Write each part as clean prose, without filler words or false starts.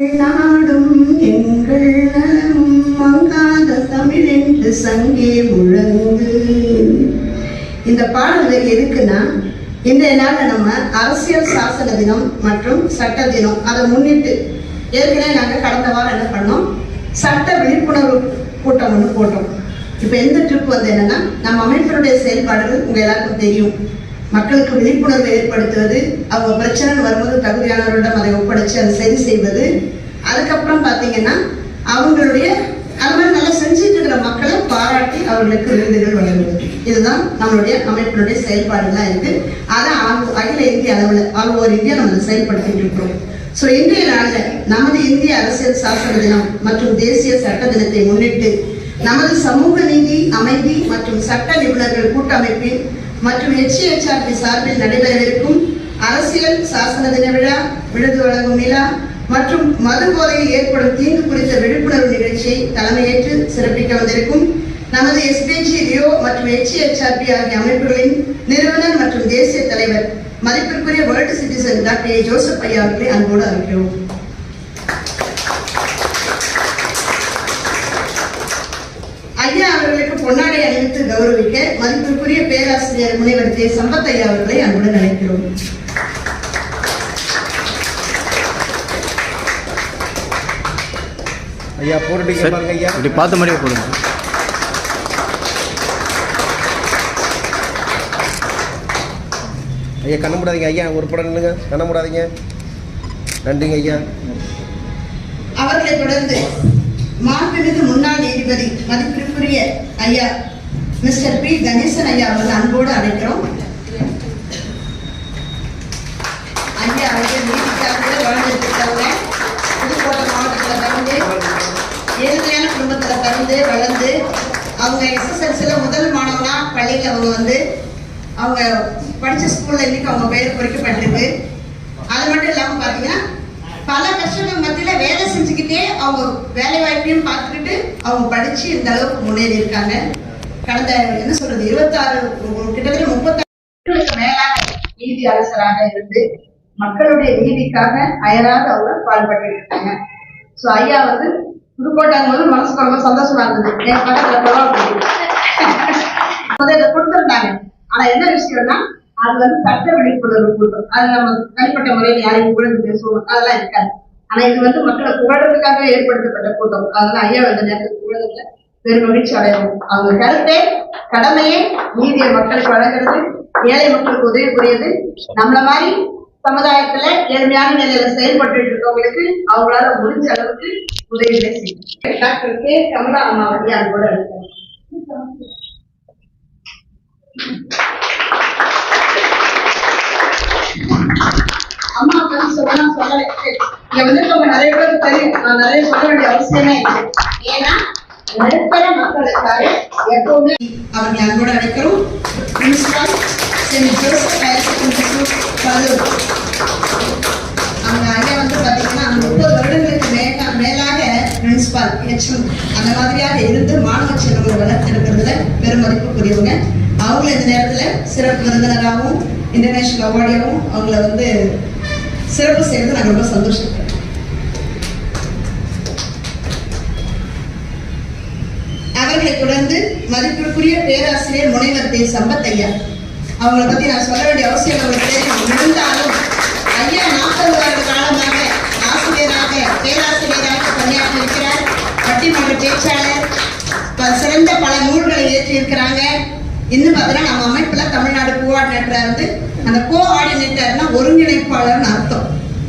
நாடும் எங்கள் நலமும் மங்காத தமிழ் என்று சங்கே முழங்கு. இந்த பாடல் எதுக்குன்னா, இன்றைய நாள் நம்ம அரசியல் சாசன தினம் மற்றும் சட்ட தினம், அதை முன்னிட்டு ஏற்கனவே நாங்கள் கடந்த வாரம் என்ன பண்ணோம், சட்ட விழிப்புணர்வு கூட்டம் ஒன்று போட்டோம். இப்போ எந்த ட்ரிப் வந்து என்னன்னா, நம்ம அமைப்பினுடைய செயல்பாடுகள் உங்கள் எல்லாருக்கும் தெரியும். மக்களுக்கு விழிப்புணர்வு ஏற்படுத்துவது, அவங்க பிரச்சனைன்னு வரும்போது தகுதியானவரிடம் அதை ஒப்படைச்சு அதை சரி செய்வது, அதுக்கப்புறம் பார்த்தீங்கன்னா அவங்களுடைய அது மாதிரி நல்லா செஞ்சுட்டு இருக்கிற மக்களை பாராட்டி அவர்களுக்கு விருதுகள் வழங்குவது. இதுதான் நம்மளுடைய அமைப்பினுடைய செயல்பாடுலாம் இருக்கு. அதை அகில இந்திய அளவில் ஆல் ஓவர் இந்தியா நம்ம செயல்படுத்திட்டு இருக்கிறோம். ஸோ இன்றைய நாளில் நமது இந்திய அரசியல் சாசன தினம் மற்றும் தேசிய சட்ட தினத்தை முன்னிட்டு நமது சமூக நீதி, அமைதி மற்றும் சட்ட நிபுணர்கள் கூட்டமைப்பின் மற்றும் HCHRP சார்பில் நடைபெறவிருக்கும் அரசியல் சாசன தின விழா, விருது வழங்கும் விழா மற்றும் மது போதையில் ஏற்படும் தீங்கு குறித்த விழிப்புணர்வு நிகழ்ச்சியை தலைமையேற்று சிறப்பிக்க வந்திருக்கும் நமது SPG, ரியோ மற்றும் HCHRP ஆகிய அமைப்புகளின் நிறுவனர் மற்றும் தேசிய தலைவர் மதிப்பிற்குரிய world citizen doctor A. Joseph ஐயா அவர்களை அன்போடு அழைக்கிறோம். ஐயா அவர்களுக்கு பொன்னாடை அணிவித்து கௌரவிக்க மதிப்பிற்குரிய பேராசிரியர் முனைவர் J. சம்பத் ஐயா அவர்களை அன்புடன் அழைக்கிறோம். ஐயா போட்டுட்டீங்க பாருங்க ஐயா, இப்படி பார்த்த மாதிரியே போடுங்க. ஐயா கண்ண மூடாதீங்க ஐயா, ஒரு படம் நில்லுங்க, கண்ண மூடாதீங்க. நன்றிங்க ஐயா. அவர்களை தொடர்ந்து மாண்புமிகு முன்னாள் நீதிபதி மதிப்பிற்குரிய ஐயா மிஸ்டர் P. கணேசன் ஐயா அவர்கள் அன்போடு அழைக்கிறோம். ஐயா அவர்கள் நீதிக்காக வாழ்ந்திருக்காங்க. புதுக்கோட்டை மாவட்டத்தில் பிறந்து ஏழ்மையான குடும்பத்தில் பிறந்து வளர்ந்து அவங்க SSLCல முதல் மாணவனா பள்ளியில் அவங்க வந்து அவங்க படித்த ஸ்கூலில் இன்னைக்கு அவங்க பெயர் பொறிக்கப்பட்டிருக்கு. அது மட்டும் இல்லாமல் பார்த்தீங்கன்னா பல கஷ்டங்கள் மத்தியில் வேலை செஞ்சுக்கிட்டே அவங்க வேலை வாய்ப்பையும் பார்த்துக்கிட்டு அவங்க படித்து இந்த அளவுக்கு முன்னேறி இருக்காங்க. கடந்த என்ன சொல்றது 26 கிட்டத்தட்ட 36 மேலான நீதி அரசராக இருந்து மக்களுடைய நீதிக்காக அயராத அவங்க பாடுபட்டு இருக்காங்க. ஸோ ஐயா வந்து புதுக்கோட்டாங்க போது மனசுக்கு ரொம்ப சந்தோஷமா இருந்தது. என் பக்கத்தில் இதை கொடுத்துருந்தாங்க. ஆனா என்ன விஷயம்னா, அது வந்து சட்ட விழிப்புணர்வு கூட்டம். அது நம்ம தனிப்பட்ட முறையில் யாரையும் புகழ்ந்து பேசுவோம், அதெல்லாம் இருக்காது. ஆனா இது வந்து மக்களை புகழ்றதுக்காக ஏற்படுத்தப்பட்ட கூட்டம். அதெல்லாம் ஐயா அந்த நேரத்துக்கு புகழ்றதுல பெரும் மகிழ்ச்சி அடையும். அவங்க கருத்தை, கடமையை, நீதியை மக்களுக்கு வழங்குறது, ஏழை மக்களுக்கு உதவி புரியுது. நம்மள மாதிரி சமுதாயத்துல ஏழ்மையான நிலையில செயல்பட்டு இருக்கவங்களுக்கு அவங்களால முடிஞ்ச அளவுக்கு உதவிகளை செய்யும். Doctor K. கமலா அம்மா வந்து அன்போடு அழைக்கிறோம். அம்மா பத்தி சொல்லலை. இங்க வந்து நம்ம நிறைய பேருக்கு தெரியும், நான் நிறைய சொல்ல வேண்டிய அவசியமே இல்லை. ஏன்னா நடுத்தர மக்களுக்காக எப்பவுமே அவர்களை அன்போடு அழைக்கிறோம். Principal Saint Joseph higher secondary school Karur. அவங்க ஐயா வந்து பார்த்தீங்கன்னா 30 வருடங்களுக்கு மேலாக பிரின்சிபால் HM அந்த மாதிரியாக இருந்து மாணவ செல்வங்களை வளர்த்தெடுக்கிறதுல பெரும் மதிப்புக்குரியவங்க. அவங்கள இந்த நேரத்தில் சிறப்பு விருந்தினராகவும் இன்டர்நேஷனல் அவார்டியாகவும் அவங்கள வந்து சிறப்பு செய்வது நாங்கள் ரொம்ப சந்தோஷப்படுறோம். அவர்களை தொடர்ந்து மதிப்பிற்குரிய பேராசிரியர் முனைவர் J. சம்பத் ஐயா. அவங்களை பத்தி நான் சொல்ல வேண்டிய அவசியம் அவங்களுக்கு இருந்தாலும் ஐயா 40 வருட காலமாக ஆசிரியராக பேராசிரியராக பணியாற்றி இருக்கிறார். பட்டிமன்ற பேச்சாளர், சிறந்த பல நூல்களை ஏற்றி இருக்கிறாங்க. இன்னும் பார்த்தீங்கன்னா நம்ம அமைப்புல தமிழ்நாடு கோஆர்டினேட்டரா இருந்து, அந்த கோஆர்டினேட்டர்னா ஒருங்கிணைப்பாளர்னு அர்த்தம்.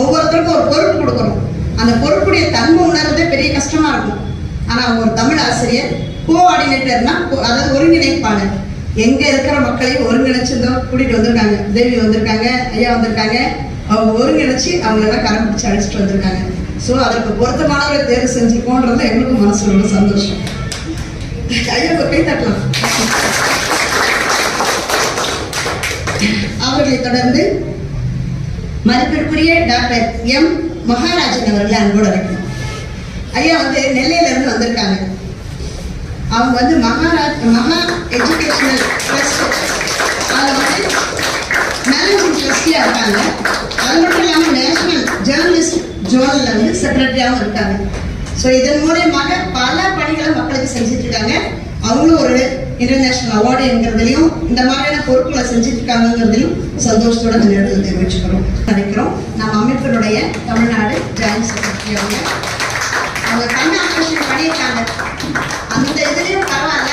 ஒவ்வொருத்தருக்கும் ஒரு பொறுப்பு கொடுக்கணும். அந்த பொறுப்புடைய தன்மை உணர்றதே பெரிய கஷ்டமா இருக்கும். ஆனா அவங்க ஒரு தமிழ் ஆசிரியர், கோஆர்டினேட்டர்னா அதாவது ஒருங்கிணைப்பாளர். எங்க இருக்கிற மக்களையும் ஒருங்கிணைச்சிருந்தோம் கூட்டிட்டு வந்திருக்காங்க. தேவி வந்திருக்காங்க, ஐயா வந்திருக்காங்க. அவங்க ஒருங்கிணைச்சு அவங்களெல்லாம் கரம் பிடிச்சு அழைச்சிட்டு வந்திருக்காங்க. ஸோ அதற்கு பொருத்தமானவரை தேர்வு செஞ்சுக்கோன்றது எங்களுக்கும் மனசு ரொம்ப சந்தோஷம். ஐயா கை தட்டலாம். அவர்களை தொடர்ந்து மதிப்பிற்குரிய டாக்டர் M. மகாராஜன் அவர்களை அன்போடு அழைக்கிறோம். ஐயா வந்து நெல்லையில இருந்து வந்திருக்காங்க. அவங்க வந்து மகா எஜுகேஷனல் ட்ரஸ்ட் அதில் வந்து மேனேஜிங் ட்ரஸ்டியா இருக்காங்க. அது மட்டும் இல்லாமல் நேஷனல் ஜேர்னலிஸ்ட் ஜோனல்ல வந்து செக்ரட்டரியாகவும் இருக்காங்க. ஸோ இதன் மூலியமாக பல பணிகளை மக்களுக்கு செஞ்சுட்டு இருக்காங்க. அவங்களும் ஒரு இன்டர்நேஷனல் அவார்டுங்கிறதுலையும் இந்த மாதிரியான பொறுப்புகளை செஞ்சுட்டு இருக்காங்கிறதுலையும் சந்தோஷத்தோட இந்த நேரத்தில் தெரிவிச்சுக்கிறோம் நினைக்கிறோம். நம்ம அமைப்பினுடைய தமிழ்நாடு ஜாயின்ட் செக்ரட்டரி அவங்க கண் ஆபரேஷன் பண்ணியிருக்காங்க. அந்த இதுலேயும் பரவாயில்ல,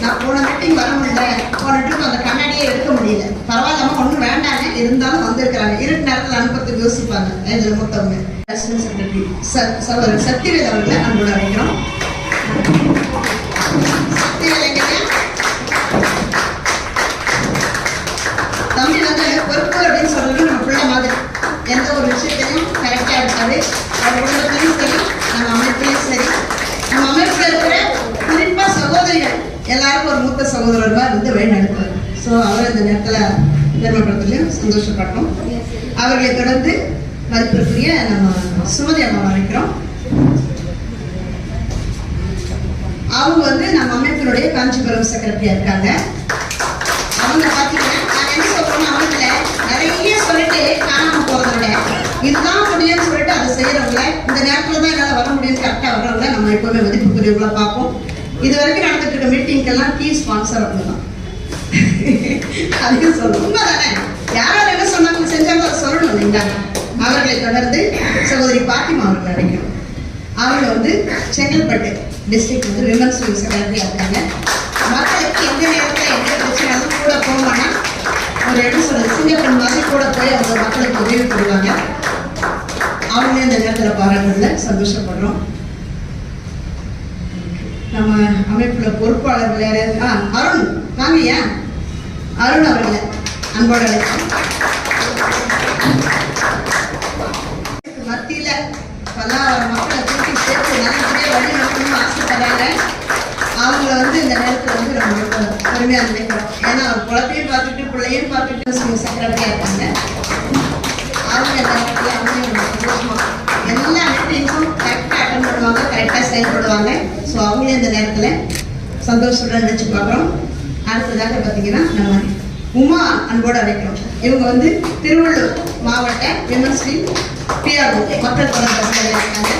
நான் போன மீட்டிங் வர முடியல, போன ட்ரிப் அந்த கண்ணாடியே எடுக்க முடியல, பரவாயில்லாம ஒன்றும் வேண்டாங்க, இருந்தாலும் வந்திருக்கிறாங்க. இருட்டு நேரத்தில் அனுப்புறதுக்கு யோசிப்பாங்க. இதில் மூத்தவங்க அசிஸ்டன்ட் செக்ரட்டரி சகோதரர் சக்திவேல் அவர்களை அன்போடு அழைக்கிறோம். தம்பி வந்து பொறுப்பு அப்படின்னு சொல்றது நம்ம பிள்ளை மாதிரி. எந்த ஒரு விஷயத்தையும் கரெக்டாக இருக்காது. அவர் குடும்பத்திலையும் சரி, நம்ம அமைப்புலையும் சரி, நம்ம அமைப்புல இருக்கிற குறிப்பா சகோதரிகள் எல்லாருக்கும் ஒரு மூத்த சகோதரர் மாதிரி வந்து வழி நடத்துவார். ஸோ அவர் இந்த நேரத்தில் பெருமைப்படுத்தலையும் சந்தோஷப்பட்டோம். அவர்களை தொடர்ந்து மதிப்பிற்குரிய நம்ம சுமதி அம்மா அழைக்கிறோம். அவங்க வந்து நம்ம அமைப்பினுடைய காஞ்சிபுரம் செக்ரட்டரியா இருக்காங்க. அவங்க பார்த்தீங்கன்னா நான் என்ன சொல்றேன்னா, அவங்கள நிறைய சொல்லிட்டு காணாம போறதோட இதுதான் முடியும்னு சொல்லிட்டு அதை செய்யறவங்கள, இந்த நேரத்துல தான் என்னால் வர முடியும்னு கரெக்டாக வர்றவங்கள நம்ம எப்பவுமே மதிப்புக்குரியவங்கள பார்ப்போம். இது வரைக்கும் நடந்துட்டு இருக்க மீட்டிங்கெல்லாம் கீ ஸ்பான்சர் அவங்க தான். அதுக்கு சொல்லணும், உண்மைதானே? யாராவது என்ன சொன்னாங்க செஞ்சாங்க அதை சொல்லணும் இல்லைங்களா? அவர்களை தொடர்ந்து சகோதரி பாத்திமா அவர்களை அழைக்கணும். அவங்க வந்து செங்கல்பட்டு டிஸ்ட்ரிக்ட் வந்து விமன்ஸ் விங் செக்ரட்டரியா இருக்காங்க. மக்களுக்கு எந்த நேரத்தில் எந்த பிரச்சனையாலும் கூட போவாங்கன்னா ஒரு இடம் சொல்றது சிங்கப்பெண் மாதிரி கூட போய் அவங்க மக்களுக்கு உதவி பண்ணுவாங்க. அவங்களே இந்த நேரத்தில் பாராட்டுறதுல சந்தோஷப்படுறோம். நம்ம அமைப்புல பொறுப்பாளர்கள் யாராவது அருண் வாங்கய்யா, அருண் அவர்களை அன்போடு அழைக்கிறோம். மத்தியில பல்லாயிரம் மக்களை தூக்கி சேர்த்து நல்லபடியாக வழி நடத்தணும்னு ஆசைப்படுறாங்க. அவங்கள வந்து இந்த நேரத்தில் வந்து நம்ம பெருமையாக நினைக்கிறோம். ஏன்னா குழந்தையும் பார்த்துட்டு பிள்ளையும் பார்த்துட்டு செக்ரட்டரியா இருக்காங்க. அவங்க இந்த நேரத்தில் அவங்களையும் சந்தோஷமா எல்லா மீட்டிங்ஸும் கரெக்டாக அட்டன் பண்ணுவாங்க, கரெக்டாக செயல்படுவாங்க. ஸோ அவங்களே இந்த நேரத்தில் சந்தோஷத்துடன் நினச்சி பார்க்குறோம். அடுத்ததாக பார்த்தீங்கன்னா நம்ம உமா அன்போடு அழைக்கிறோம். இவங்க வந்து திருவள்ளூர் மாவட்ட விமன்ஸ் விங் பிஆர்ஓ மக்கள் தொடர்பு இருக்காங்க.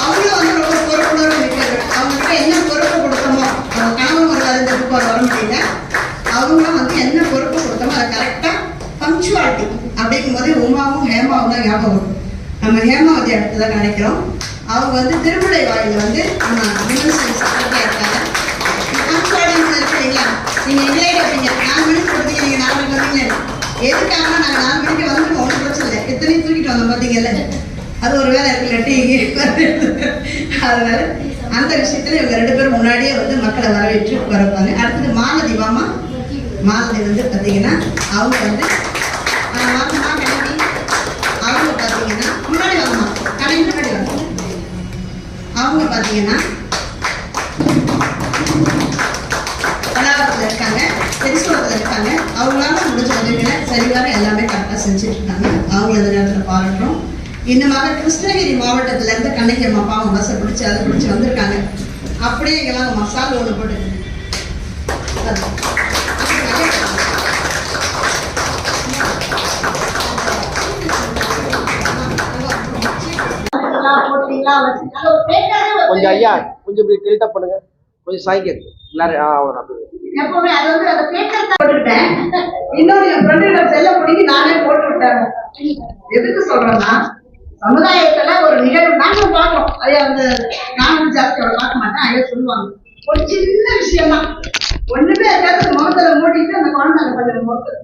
அவங்களும் வந்து ரொம்ப பொறுப்புணர்வு மிக்கவர்கள். அவங்ககிட்ட என்ன பொறுப்பு கொடுத்தோமோ, அவங்க கணவன் ஒரு அறிஞருக்கு வர முடியல, அவங்களும் வந்து என்ன பொறுப்பு கொடுத்தோமோ அதை கரெக்டாக பங்க்சுவாலிட்டி அப்படிங்கும் போது உமாவும் ஹேமாவும் தான் ஞாபகம் வரும். நம்ம ஹேமாவதி இடத்துல தான் நினைக்கிறோம். அவங்க வந்து திருவிழை வாயில வந்து நம்ம விமன்ஸ் விங் செக்ரட்டரியா இருக்காங்க. பங்க்சுவாலிட்டி இருக்கீங்களா? நீங்க எங்களே கேட்பீங்க, 4 மணிக்கு கொடுத்தீங்க, நீங்க 4 மணிக்கு வந்தீங்க. எதுக்காக நாங்கள் 4 மணிக்கு வந்துட்டு ஒன்றும் பிரச்சனை இல்லை, எத்தனையும் தூக்கிட்டு வந்தோம் பார்த்தீங்கல்ல, அது ஒரு வேலை இருக்குல்லாட்டி அதனால அந்த விஷயத்துல இவங்க 2 பேரும் முன்னாடியே வந்து மக்களை வரவேற்று வரப்பாங்க. அடுத்தது மாலதி மாமா. மாலதி வந்து பார்த்தீங்கன்னா அவங்க வந்து வாங்கம்மா கிளம்பி அவங்க பார்த்தீங்கன்னா முன்னாடி வாங்கம்மா கடைக்கு முன்னாடி வாங்க. அவங்க பார்த்தீங்கன்னா பலாவரத்தில் இருக்காங்க, பெருசோளத்தில் இருக்காங்க. அவங்களால முடிஞ்ச உதவிகளை சரிவர எல்லாமே கரெக்டாக செஞ்சுட்டு இருக்காங்க. அவங்கள இந்த நேரத்தில் பாராட்டுறோம். இன்னமாக கிருஷ்ணகிரி மாவட்டத்துல இருந்து கண்ணகி அம்மா பாவம் பஸ்ஸை பிடிச்சி அதை பிடிச்சி வந்திருக்காங்க. அப்படியே இங்கெல்லாம் மசாலா ஒன்று போட்டு கொஞ்சம் ஐயா கொஞ்சம் இப்படி டெல்டா பண்ணுங்க, கொஞ்சம் சாய்க்கு எல்லாரும் எப்பவுமே அது வந்து அதை பேக்கர் போட்டுக்கிட்டேன். இன்னொரு என் ஃப்ரெண்டோட செல்ல பிடிக்கி நானே போட்டு விட்டேன். எதுக்கு சொல்றேன்னா, சமுதாயத்துல ஒரு நிகழ்வு நாங்களும் பார்க்கணும். அதே வந்து நானும் ஜாஸ்தியோட பார்க்க மாட்டேன். அதே சொல்லுவாங்க ஒரு சின்ன விஷயம் தான், ஒண்ணுமே இருக்காது, முகத்துல மூடிட்டு அந்த குழந்தை கொஞ்சம் முகத்துல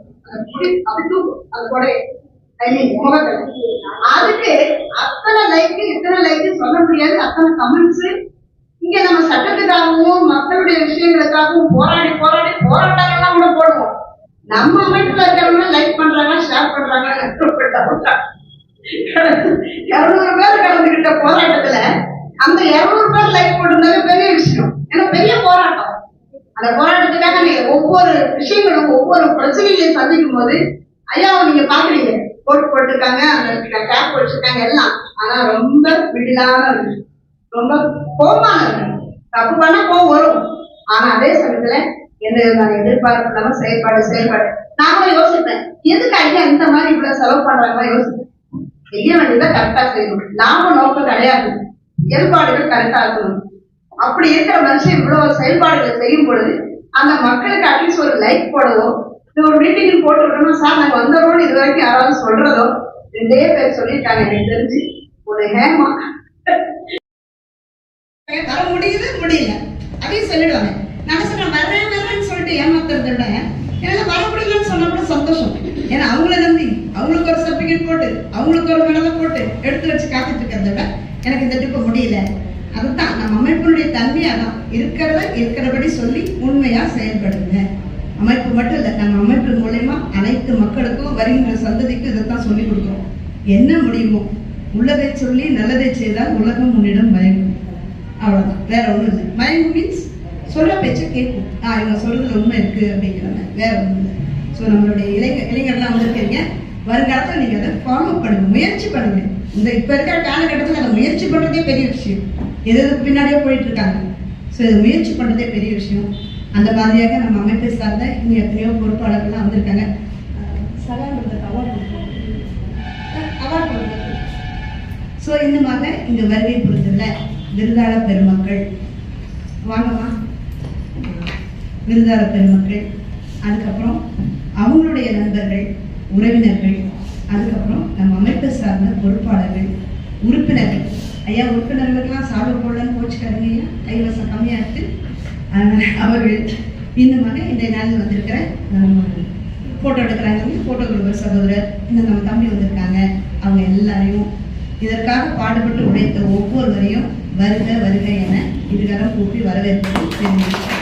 முடி அப்படி தூக்கும் அது கூட முகத்துல. அதுக்கு அத்தனை லைக்கு இத்தனை லைக்கு சொல்ல முடியாது, அத்தனை கமெண்ட்ஸ். இங்க நம்ம சட்டத்துக்காகவும் மக்களுடைய விஷயங்களுக்காகவும் போராடி போராடி போராட்டங்கள்லாம் கூட போடுவோம். நம்ம அமைப்புல இருக்கிறவங்க லைக் பண்றாங்க, ஷேர் பண்றாங்க. 200 பேர் கலந்துகிட்ட போராட்டத்துல அந்த 200 பேர் லைக் போட்டுருந்தாவே பெரிய விஷயம். ஏன்னா பெரிய போராட்டம். அந்த போராட்டத்துக்காக நீங்க ஒவ்வொரு விஷயங்களும் ஒவ்வொரு பிரச்சனைகளையும் சந்திக்கும் போது ஐயாவை நீங்க பாக்குறீங்க, போட்டு போட்டிருக்காங்க, அந்த கேப் வச்சிருக்காங்க எல்லாம். ஆனா ரொம்ப மிடிலான ரொம்ப கோபமான தப்பு பண்ணா கோபம் வரும். ஆனா அதே சமயத்துல எந்த விதமான எதிர்பார்ப்பு இல்லாம செயல்பாடு நாங்களும் யோசிப்பேன், எதுக்கு ஐயா இந்த மாதிரி இவ்வளவு செலவு பண்றாங்களா யோசிப்பேன். செய்ய வேண்டியதை கரெக்டா செய்யணும். லாப நோக்கம் கிடையாது, செயல்பாடுகள் கரெக்டா இருக்கணும். அப்படி இருக்கிற மனுஷன் இவ்வளவு செயல்பாடுகளை செய்யும் பொழுது அந்த மக்களுக்கு அட்லீஸ்ட் ஒரு லைக் போடவோ, ஒரு மீட்டிங் போட்டு விடணும், சார் நாங்க வந்துடுறோம் இது வரைக்கும் யாராவது சொல்றதோ, 2 பேர் சொல்லியிருக்காங்க எனக்கு தெரிஞ்சு. ஒரு ஹேமா வர முடியுது முடியல அதையும் சொல்லிடுவாங்க. நான் சொல்றேன் வரேன்னு சொல்லிட்டு ஏமாத்துறத விட என்னால வர முடியலன்னு சொன்னா கூட சந்தோஷம். ஏன்னா அவங்கள நம்பி அவங்களுக்கு ஒரு சர்டிபிகேட் போட்டு அவங்களுக்கு ஒரு மெடலை போட்டு எடுத்து வச்சு காத்துட்டு இருக்கிறத விட எனக்கு இந்த ட்ரிப்பு முடியல. அதுதான் நம்ம அமைப்பினுடைய தன்மையா தான் இருக்கிறத இருக்கிறபடி சொல்லி உண்மையா செயல்படுங்க. அமைப்பு மட்டும் இல்லை, நம்ம அமைப்பு மூலயமா அனைத்து மக்களுக்கும் வருகின்ற சந்ததிக்கும் இதைத்தான் சொல்லி கொடுக்குறோம். என்ன முடியுமோ உள்ளதை சொல்லி நல்லதை செய்தால் உலகம் முன்னிடம் மயங்கும். அவ்வளவுதான், வேற ஒண்ணும் இல்லை. மயங்கும் மீன்ஸ் சொல்ற பேச்ச கேட்கும். இவங்க சொல்றதுல உண்மை இருக்கு அப்படிங்கிறாங்க, வேற ஒண்ணும் இல்லை. ஸோ நம்மளுடைய இளைஞர்லாம் வந்திருக்கீங்க, வருங்காலத்தில் நீங்க அதை ஃபாலோ பண்ணுங்க, முயற்சி பண்ணுங்க. இந்த இப்ப இருக்கிற காலகட்டத்தில் அதை முயற்சி பண்றதே பெரிய விஷயம். எதுக்கு பின்னாடியே போயிட்டு இருக்காங்க. ஸோ இதை முயற்சி பண்றதே பெரிய விஷயம். அந்த மாதிரியாக நம்ம அமைப்பை சார்ந்த இன்னும் எத்தனையோ பொறுப்பாளர்கள்லாம் வந்திருக்காங்க. அவார்டு. ஸோ இன்னுமாக இங்க வருகை புரிந்துள்ள விருதாளர் பெருமக்கள், வாங்கம்மா, விருதாளர் பெருமக்கள், அதுக்கப்புறம் அவங்களுடைய நண்பர்கள், உறவினர்கள், அதுக்கப்புறம் நம்ம அமைப்பை சார்ந்த பொறுப்பாளர்கள், உறுப்பினர்கள். ஐயா உறுப்பினர்களுக்கெல்லாம் சால்வ் போடலன்னு கோச்சுக்காரங்க ஐயா, கைவசம் கம்மியா இருக்கு. அவர்கள் இன்னுமாக இந்த நாளில் வந்திருக்கிற போட்டோ எடுக்கிறாங்க, போட்டோகிராஃபர் சகோதரர், இன்னும் நம்ம தம்பி வந்திருக்காங்க. அவங்க எல்லாரையும் இதற்காக பாடுபட்டு உழைத்த ஒவ்வொருவரையும் வருக வருக என இதுகாரம் கூப்பி வரவேற்பது தெரிவிக்கிறேன்.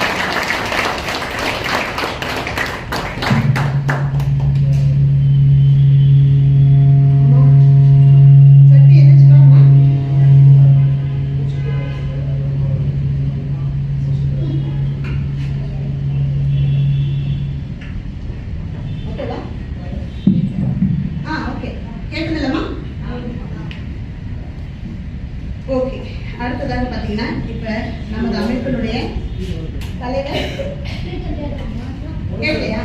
ஓகே, அடுத்ததாக பார்த்தீங்கன்னா இப்ப நமது அமைப்பினுடைய தலைவர் கேட்கலையா?